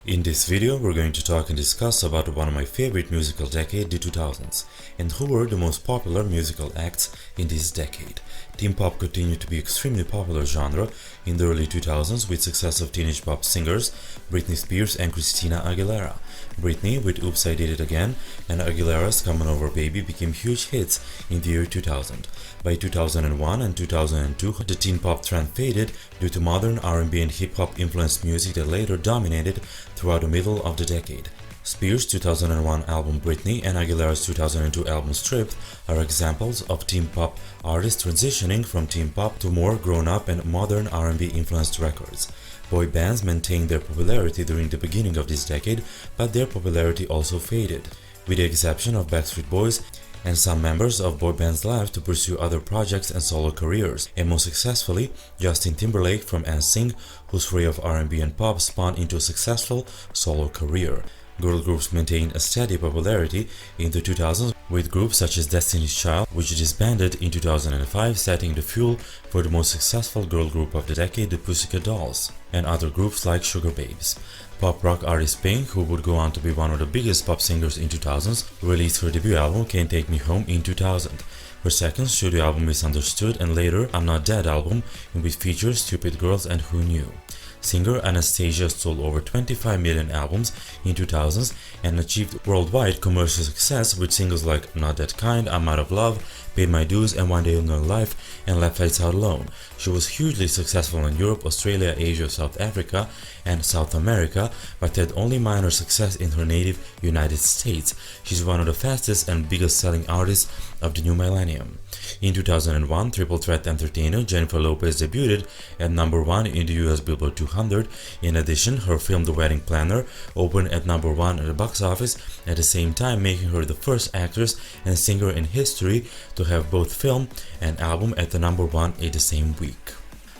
In this video, we're going to talk and discuss about one of my favorite musical decade, the 2000s, and who were the most popular musical acts in this decade. Teen pop continued to be extremely popular genre in the early 2000s with success of teenage pop singers Britney Spears and Christina Aguilera. Britney with Oops I Did It Again and Aguilera's Come On Over Baby became huge hits in the year 2000. By 2001 and 2002, the teen pop trend faded due to modern R&B and hip-hop influenced music that later dominated throughout the middle of the decade. Spears' 2001 album Britney and Aguilera's 2002 album Stripped are examples of teen pop artists transitioning from teen pop to more grown-up and modern R&B influenced records. Boy bands maintained their popularity during the beginning of this decade, but their popularity also faded. With the exception of Backstreet Boys, and some members of boy bands left to pursue other projects and solo careers, and most successfully, Justin Timberlake from NSYNC, whose array of R&B and pop spawned into a successful solo career. Girl groups maintained a steady popularity in the 2000s, with groups such as Destiny's Child, which disbanded in 2005, setting the fuel for the most successful girl group of the decade, the Pussycat Dolls, and other groups like Sugar Babes. Pop rock artist Pink, who would go on to be one of the biggest pop singers in 2000s, released her debut album Can't Take Me Home in 2000. Her second studio album Misunderstood, and later I'm Not Dead album, in which features Stupid Girls and Who Knew. Singer Anastasia sold over 25 million albums in 2000s and achieved worldwide commercial success with singles like Not That Kind, I'm Out of Love, Paid My Dues and One Day in Your Life, and Left Lights Out Alone. She was hugely successful in Europe, Australia, Asia, South Africa, and South America, but had only minor success in her native United States. She's one of the fastest and biggest selling artists of the new millennium. In 2001, triple threat entertainer Jennifer Lopez debuted at number 1 in the US Billboard 200. In addition, her film The Wedding Planner opened at number 1 at the box office, at the same time making her the first actress and singer in history to have both film and album at the number 1 in the same week.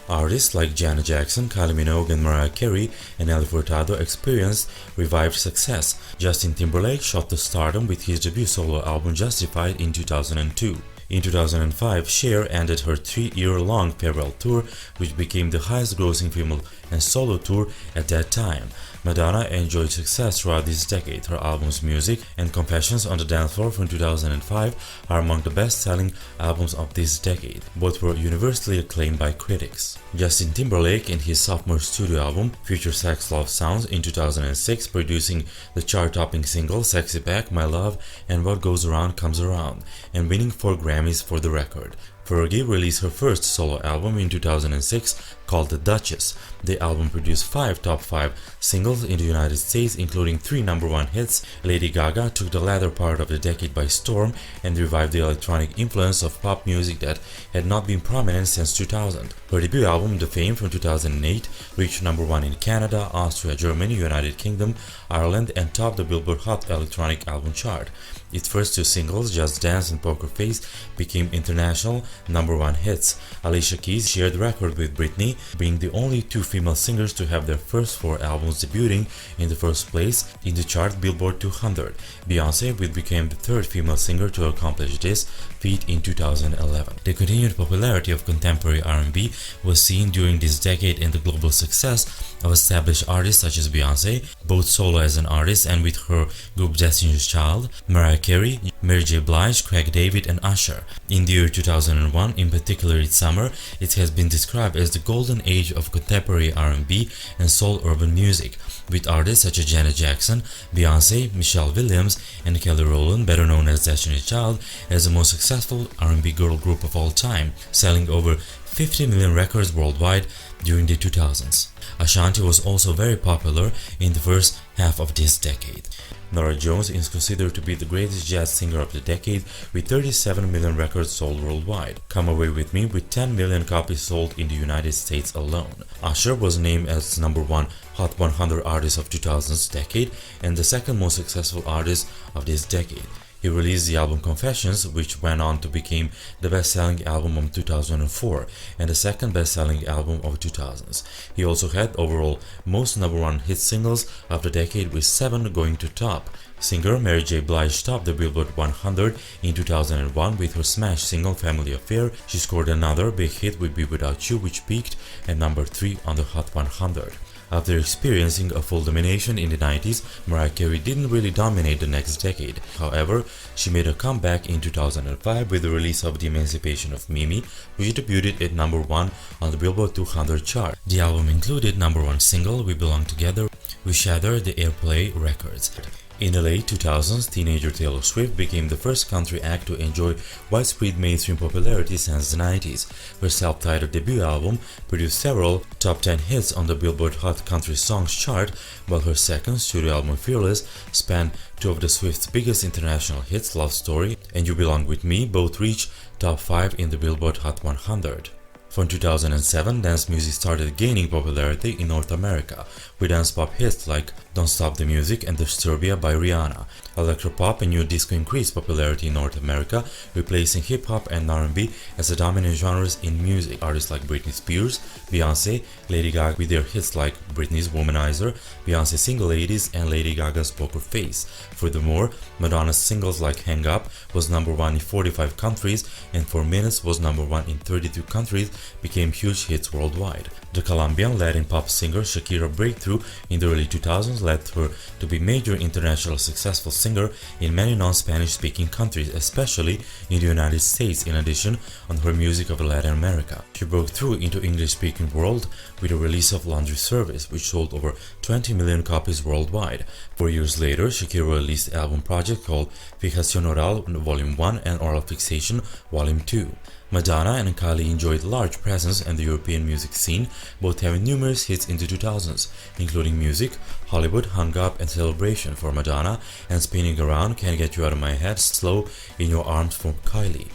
Artists like Janet Jackson, Kylie Minogue, and Mariah Carey and Nelly Furtado experienced revived success. Justin Timberlake shot to stardom with his debut solo album Justified in 2002. In 2005, Cher ended her 3-year-long farewell tour, which became the highest-grossing female and solo tour at that time. Madonna enjoyed success throughout this decade. Her albums Music and Confessions on the Dance Floor from 2005 are among the best-selling albums of this decade. Both were universally acclaimed by critics. Justin Timberlake in his sophomore studio album Future Sex Love Sounds in 2006, producing the chart-topping singles Sexy Back, My Love, and What Goes Around Comes Around, and winning 4 Grammys for the record. Fergie released her first solo album in 2006 called The Duchess. The album produced 5 top 5 singles in the United States, including 3 number 1 hits. Lady Gaga took the latter part of the decade by storm and revived the electronic influence of pop music that had not been prominent since 2000. Her debut album, The Fame from 2008, reached number 1 in Canada, Austria, Germany, United Kingdom, Ireland, and topped the Billboard Hot Electronic Album chart. Its first 2 singles, Just Dance and Poker Face, became international number 1 hits. Alicia Keys shared the record with Britney, being the only 2 female singers to have their first 4 albums debuting in the first place in the chart Billboard 200. Beyoncé became the 3rd female singer to accomplish this feat in 2011. The continued popularity of contemporary R&B was seen during this decade in the global success of established artists such as Beyoncé, both solo as an artist and with her group Destiny's Child, Mariah Carey, Mary J. Blige, Craig David, and Usher. In the year 2001, in particular its summer, it has been described as the golden age of contemporary R&B and soul urban music, with artists such as Janet Jackson, Beyoncé, Michelle Williams, and Kelly Rowland, better known as Destiny's Child, as the most successful R&B girl group of all time, selling over 50 million records worldwide during the 2000s. Ashanti was also very popular in the first half of this decade. Norah Jones is considered to be the greatest jazz singer of the decade with 37 million records sold worldwide. Come Away With Me with 10 million copies sold in the United States alone. Usher was named as number 1 Hot 100 artist of 2000s decade and the 2nd most successful artist of this decade. He released the album Confessions, which went on to become the best-selling album of 2004 and the 2nd best-selling album of 2000s. He also had overall most number 1 hit singles of the decade with 7 going to top. Singer Mary J. Blige topped the Billboard 100 in 2001 with her smash single Family Affair. She scored another big hit with Be Without You, which peaked at number 3 on the Hot 100. After experiencing a full domination in the 90s, Mariah Carey didn't really dominate the next decade. However, she made a comeback in 2005 with the release of The Emancipation of Mimi, which debuted at number 1 on the Billboard 200 chart. The album included number 1 single We Belong Together, which shattered the airplay records. In the late 2000s, teenager Taylor Swift became the first country act to enjoy widespread mainstream popularity since the 90s. Her self-titled debut album produced several top 10 hits on the Billboard Hot Country Songs chart, while her second studio album Fearless spanned two of the Swift's biggest international hits, Love Story and You Belong With Me, both reached top 5 in the Billboard Hot 100. From 2007, dance music started gaining popularity in North America, with dance pop hits like Don't Stop the Music and Disturbia by Rihanna. Electropop and new disco increased popularity in North America, replacing hip-hop and R&B as the dominant genres in music. Artists like Britney Spears, Beyoncé, Lady Gaga with their hits like Britney's Womanizer, Beyoncé's Single Ladies, and Lady Gaga's Poker Face. Furthermore, Madonna's singles like Hang Up was number 1 in 45 countries and 4 Minutes was number 1 in 32 countries, became huge hits worldwide. The Colombian Latin pop singer Shakira's breakthrough in the early 2000s led her to be a major international successful singer in many non-Spanish speaking countries, especially in the United States, in addition on her music of Latin America. She broke through into English-speaking world with the release of Laundry Service, which sold over 20 million copies worldwide. 4 years later, Shakira released an album project called Fijación Oral Volume 1 and Oral Fixation Volume 2. Madonna and Kylie enjoyed large presence in the European music scene, both having numerous hits in the 2000s, including Music, Hollywood, Hung Up, and Celebration for Madonna, and Spinning Around, Can't Get You Out of My Head, Slow, In Your Arms for Kylie.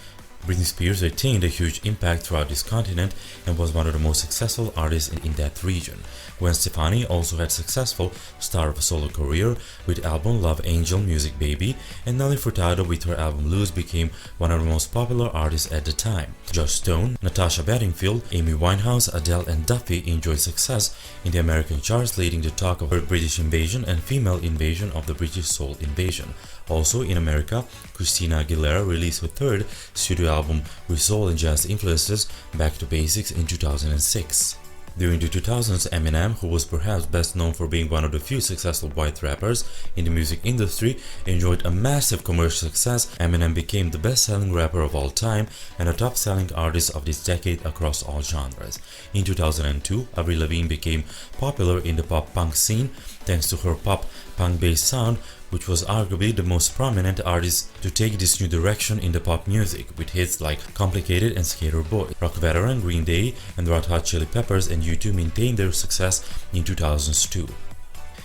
Britney Spears retained a huge impact throughout this continent and was one of the most successful artists in that region. Gwen Stefani also had a successful start of a solo career with album Love Angel Music Baby, and Nelly Furtado with her album Lose became one of the most popular artists at the time. Joss Stone, Natasha Bedingfield, Amy Winehouse, Adele, and Duffy enjoyed success in the American charts, leading to talk of her British invasion and female invasion of the British soul invasion. Also in America, Christina Aguilera released her third studio album with soul and jazz influences, Back to Basics, in 2006. During the 2000s, Eminem, who was perhaps best known for being one of the few successful white rappers in the music industry, enjoyed a massive commercial success. Eminem became the best-selling rapper of all time and a top-selling artist of this decade across all genres. In 2002, Avril Lavigne became popular in the pop-punk scene thanks to her pop-punk-based sound, which was arguably the most prominent artist to take this new direction in the pop music, with hits like Complicated and Skater Boy. Rock veteran Green Day and Red Hot Chili Peppers and U2 maintained their success in 2000s too.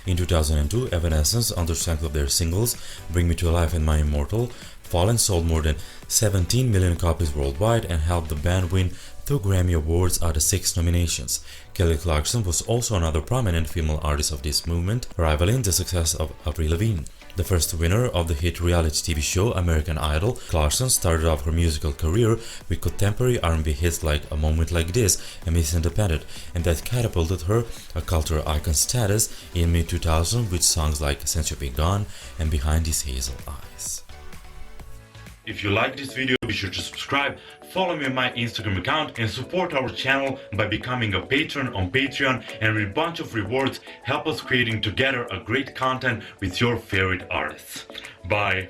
In 2002, Evanescence, on the strength of their singles Bring Me to Life and My Immortal, Fallen sold more than 17 million copies worldwide and helped the band win 2 Grammy Awards out of 6 nominations. Kelly Clarkson was also another prominent female artist of this movement, rivaling the success of Avril Lavigne. The first winner of the hit reality TV show American Idol, Clarkson started off her musical career with contemporary R&B hits like A Moment Like This and Miss Independent, and that catapulted her a cultural icon status in mid-2000s with songs like Since You've Been Gone and Behind These Hazel Eyes. If you like this video, be sure to subscribe, follow me on my Instagram account, and support our channel by becoming a patron on Patreon, and with a bunch of rewards help us creating together a great content with your favorite artists. Bye!